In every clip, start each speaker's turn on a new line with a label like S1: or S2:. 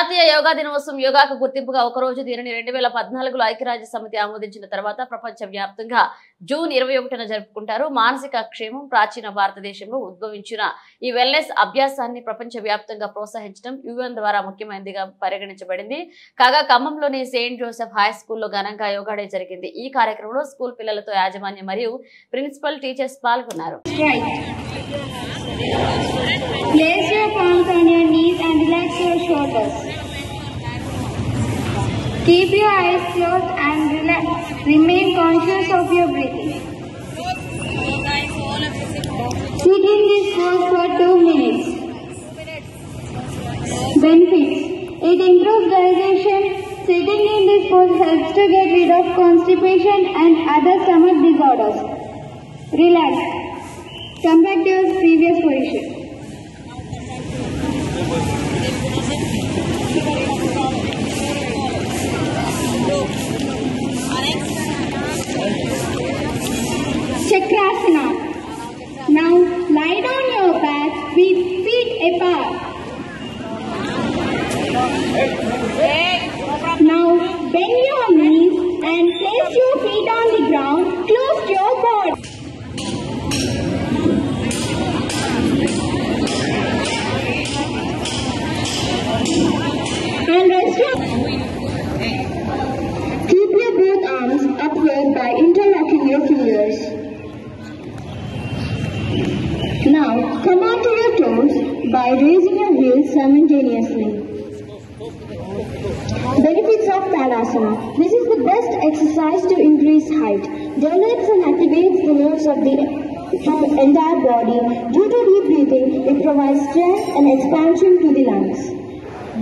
S1: జాతీయ యోగా దినోత్సవం యోగాకు గుర్తింపుగా ఒక రోజు దీనిని 2014లో ఐక్యరాజ్య సమితి ఆమోదించిన తర్వాత ప్రపంచ వ్యాప్తంగా జూన్ 21న జరుపుకుంటారు. మానసిక క్షేమం ప్రాచీన భారతదేశంలో ఉద్భవించిన ఈ వెల్నెస్ అభ్యాసాన్ని ప్రపంచ వ్యాప్తంగా ప్రోత్సహించడం యుఎన్ ద్వారా ముఖ్యమైనదిగా పరిగణించబడింది. కాగా ఖమ్మంలోని సెయింట్ జోసెఫ్ హై స్కూల్లో ఘనంగా యోగా డే జరిగింది. ఈ కార్యక్రమంలో స్కూల్ పిల్లలతో యాజమాన్యం మరియు ప్రిన్సిపల్ టీచర్స్ పాల్గొన్నారు.
S2: Place your palms on your knees and relax your shoulders. Keep your eyes closed and remain conscious of your breathing. Sit in this pose for 2 minutes. Benefits: it improves digestion. Sitting in this pose helps to get rid of constipation and other stomach disorders. Relax. Come back to your previous position. Chakrasana. Now lie down your back with feet apart. Now bend your knees and place your feet on the ground close to your body. And rest your. Keep your both arms upward by interlocking your fingers. Now come onto your toes by raising your heels simultaneously. Benefits of Tadasana. This is the best exercise to increase height, develops and activates the nerves of the entire body. Due to deep breathing, it provides strength and expansion to the lungs.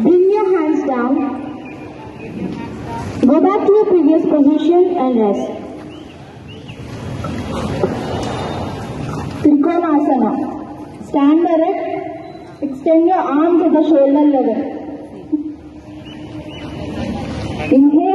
S2: Bring your hands down. Go back to your previous position and rest. Trikonasana. Stand erect. Extend your arms at the shoulder level. Inhale.